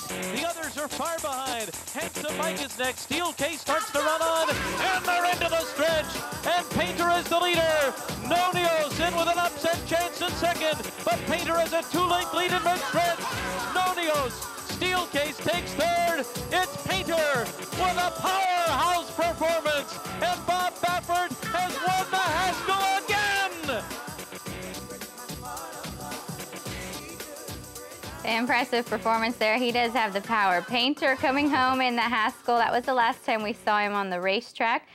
race. The others are far behind. Handsome Mike is next. Steel Case starts to run on, and they're into the stretch. And Painter is the leader. Nonios in with an upset chance in second, but Painter has a 2-length lead in mid-stretch. Nonios, Steel Case takes third. It's Painter with a powerhouse performance, and Bob Baffert has won the Haskell again. Impressive performance there. He does have the power. Painter coming home in the Haskell. That was the last time we saw him on the racetrack.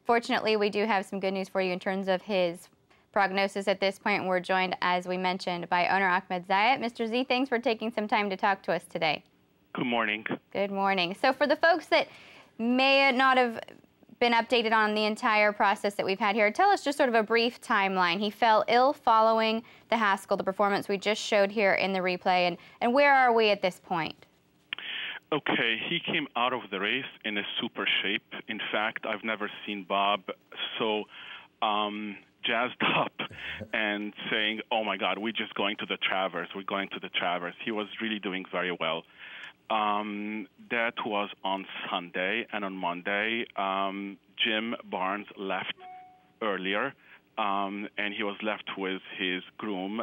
Fortunately, we do have some good news for you in terms of his prognosis at this point. We're joined, as we mentioned, by owner Ahmed Zayat. Mr. Z, thanks for taking some time to talk to us today. Good morning. Good morning. So for the folks that may not have been updated on the entire process that we've had here, tell us just sort of a brief timeline. He fell ill following the Haskell, the performance we just showed here in the replay, and where are we at this point? Okay, he came out of the race in a super shape. In fact, I've never seen Bob so jazzed up and saying, oh my God, we're just going to the Travers, we're going to the Travers. He was really doing very well. That was on Sunday, and on Monday, Jim Barnes left earlier, and he was left with his groom.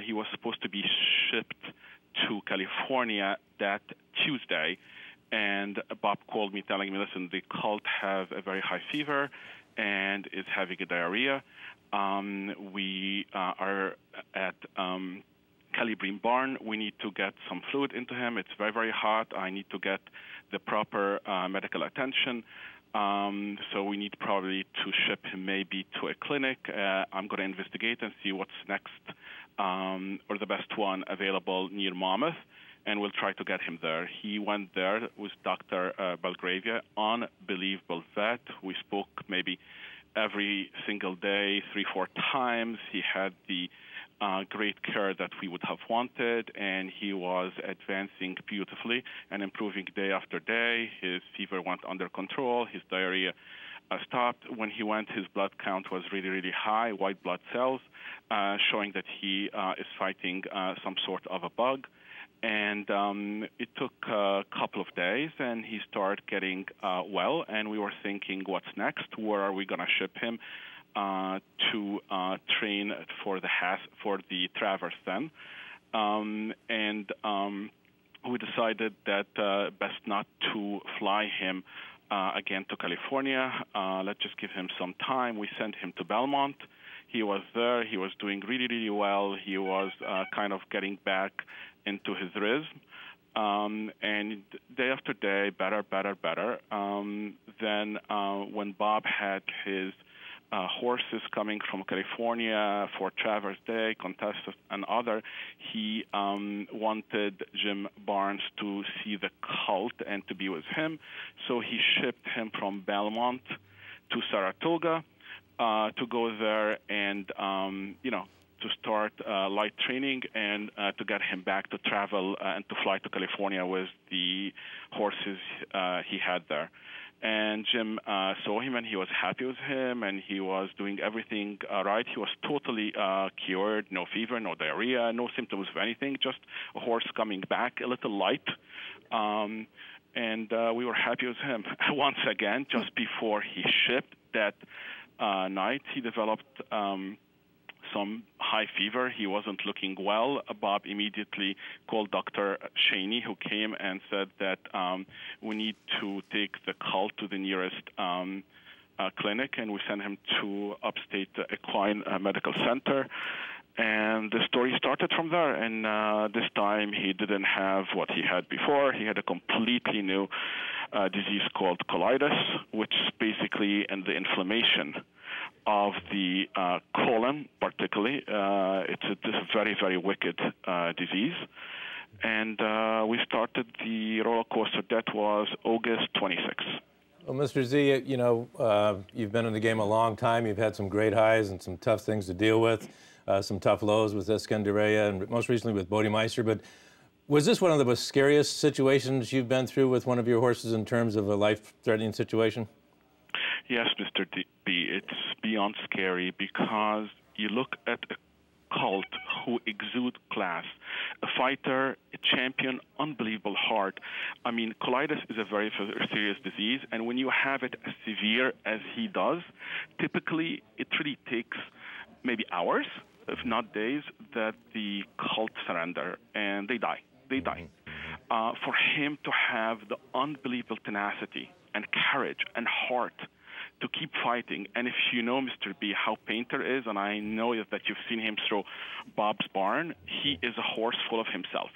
He was supposed to be shipped to California that Tuesday, and Bob called me telling me, listen, the colt have a very high fever and is having a diarrhea. We are at Calibrine Barn. We need to get some fluid into him. It's very, very hot. I need to get the proper medical attention. So we need probably to ship him maybe to a clinic. I'm going to investigate and see what's next or the best one available near Monmouth, and we'll try to get him there. He went there with Dr. Belgravia, unbelievable vet. We spoke maybe every single day, 3-4 times. He had the great care that we would have wanted, and he was advancing beautifully and improving day after day. His fever went under control. His diarrhea stopped. When he went, his blood count was really, really high, white blood cells, showing that he is fighting some sort of a bug. And it took a couple of days, and he started getting well, and we were thinking, what's next? Where are we going to ship him to train for the Travers then? And we decided that best not to fly him again to California. Let's just give him some time. We sent him to Belmont. He was there. He was doing really, really well. He was kind of getting back into his rhythm. And day after day, better. Then when Bob had his horses coming from California for Travers Day, Contested, and other, he wanted Jim Barnes to see the colt and to be with him. So he shipped him from Belmont to Saratoga to go there and, to start light training and to get him back to travel and to fly to California with the horses he had there. And Jim saw him, and he was happy with him, and he was doing everything right. He was totally cured, no fever, no diarrhea, no symptoms of anything, just a horse coming back a little light. And we were happy with him. Once again, just before he shipped that night, he developed some high fever. He wasn't looking well. Bob immediately called Dr. Cheney, who came and said that we need to take the colt to the nearest clinic, and we sent him to Upstate Equine Medical Center. And the story started from there, and this time he didn't have what he had before. He had a completely new disease called colitis, which is basically in the inflammation of the colon, particularly. It's a very, very wicked disease. And we started the roller coaster. That was August 26th. Well, Mr. Z, you've been in the game a long time. You've had some great highs and some tough things to deal with, some tough lows with Escandarea and most recently with Bodemeister. But was this one of the most scariest situations you've been through with one of your horses in terms of a life-threatening situation? Yes, Mr. B, it's beyond scary because you look at a colt who exudes class, a fighter, a champion, unbelievable heart, I mean, colitis is a very serious disease, and when you have it as severe as he does, typically it really takes maybe hours, if not days, that the cult surrender and they die. They die. For him to have the unbelievable tenacity and courage and heart to keep fighting. And if you know Mr. B, how Painter is, and I know that you've seen him through Bob's barn, he is a horse full of himself.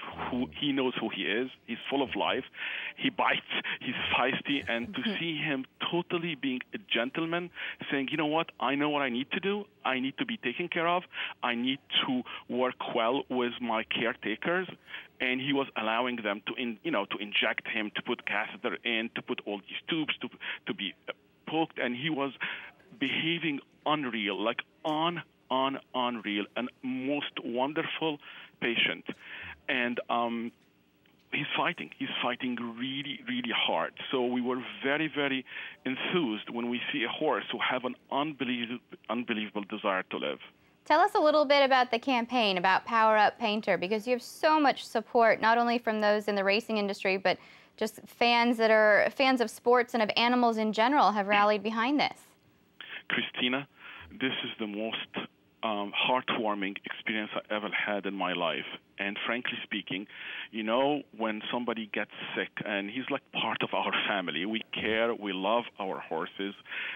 He knows who he is. He's full of life. He bites. He's feisty. And to see him totally being a gentleman, saying, you know what, I know what I need to do. I need to be taken care of. I need to work well with my caretakers. And he was allowing them to, to inject him, to put catheter in, to put all these tubes, to be poked, and he was behaving unreal, like unreal, and most wonderful patient. And he's fighting really, really hard. So we were very, very enthused when we see a horse who have an unbelievable desire to live. Tell us a little bit about the campaign, about Power Up Painter, because you have so much support, not only from those in the racing industry, but just fans that are fans of sports and of animals in general have rallied behind this. Christina, this is the most heartwarming experience I ever had in my life. And frankly speaking, you know, when somebody gets sick, and he's like part of our family, we care, we love our horses.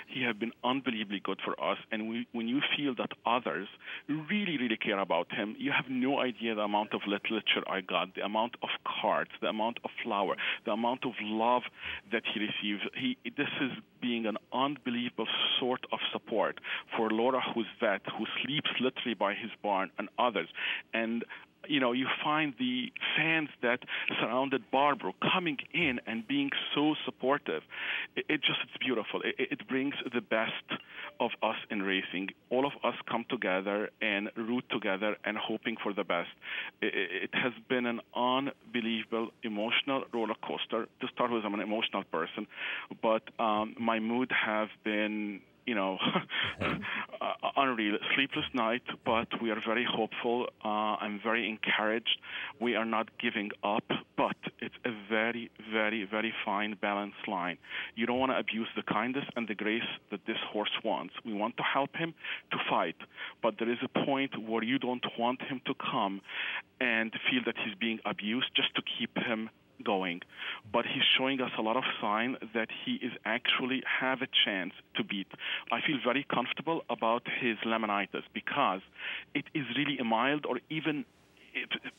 He has been unbelievably good for us. And when you feel that others really, really care about him, you have no idea the amount of literature I got, the amount of cards, the amount of flower, the amount of love that he receives. This is being an unbelievable sort of support for Laura, who's vet, who sleeps literally by his barn, and others. And you know, you find the fans that surrounded Barbara coming in and being so supportive. It's beautiful. It brings the best of us in racing. All of us come together and root together and hoping for the best. It has been an unbelievable emotional roller coaster. To start with, I'm an emotional person, but my mood has been, you know, unreal. Sleepless night, but we are very hopeful. I'm very encouraged. We are not giving up, but it's a very, very, very fine balanced line. You don't want to abuse the kindness and the grace that this horse wants. We want to help him to fight, but there is a point where you don't want him to come and feel that he's being abused just to keep him going. But he's showing us a lot of sign that he is actually have a chance to beat. I feel very comfortable about his laminitis because it is really a mild, or even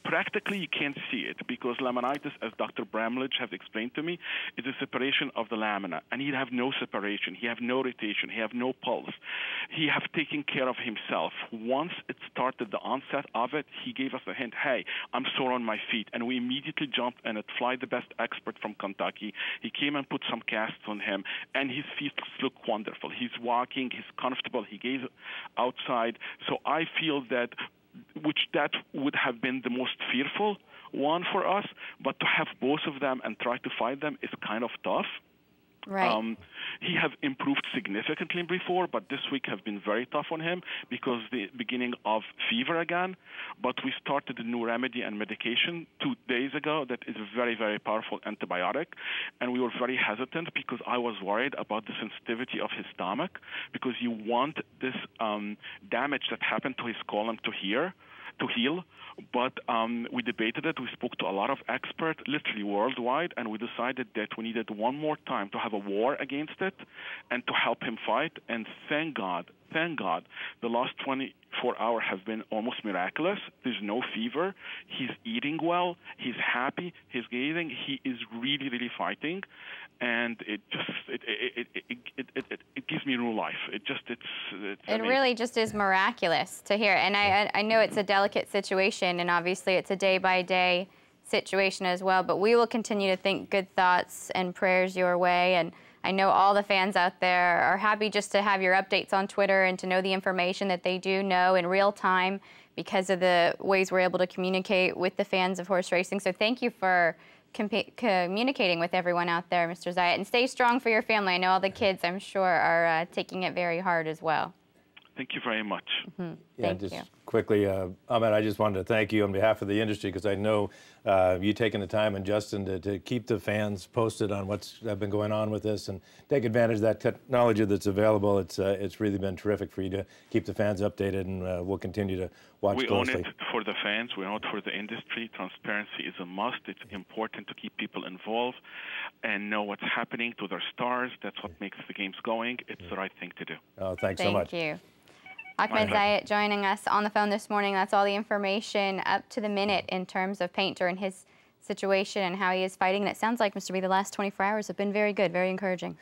practically you can't see it, because laminitis, as Dr. Bramlage has explained to me, is a separation of the lamina, and he have no separation, he have no rotation, he have no pulse. He have taken care of himself. Once it started the onset of it, he gave us a hint, hey, I'm sore on my feet, and we immediately jumped and it Fly the best expert from Kentucky. He came and put some casts on him, and his feet look wonderful. He's walking, he's comfortable, he gave outside. So I feel that that would have been the most fearful one for us, but to have both of them and try to fight them is kind of tough. Right. He have improved significantly before, but this week have been very tough on him because the beginning of fever again. But we started a new remedy and medication 2 days ago that is a very, very powerful antibiotic. And we were very hesitant because I was worried about the sensitivity of his stomach, because you want this damage that happened to his colon to heal. But we debated it. We spoke to a lot of experts, literally worldwide, and we decided that we needed one more time to have a war against it and to help him fight. And thank God, the last 24 hours have been almost miraculous. There's no fever. He's eating well. He's happy. He's gazing. He is really, really fighting. And it gives me new life. It's really just is miraculous to hear. And I know it's a delicate situation, and obviously it's a day-by-day situation as well, but we will continue to think good thoughts and prayers your way. And I know all the fans out there are happy just to have your updates on Twitter and to know the information that they do know in real time because of the ways we're able to communicate with the fans of horse racing. So thank you for communicating with everyone out there, Mr. Zayat, and stay strong for your family. I know all the kids, I'm sure, are taking it very hard as well. Thank you very much. Yeah, Thank just you. quickly, Ahmed, I just wanted to thank you on behalf of the industry, because I know you taking the time, and Justin, to keep the fans posted on what's been going on with this and take advantage of that technology that's available. It's really been terrific for you to keep the fans updated, and we'll continue to watch We closely. own it for the fans. We own it for the industry. Transparency is a must. It's important to keep people involved and know what's happening to their stars. That's what makes the games going. It's the right thing to do. Oh, thanks so much. Thank you. Ahmed Zayat joining us on the phone this morning. That's all the information up to the minute in terms of Painter and his situation and how he is fighting. And it sounds like, Mr. B, the last 24 hours have been very good, very encouraging.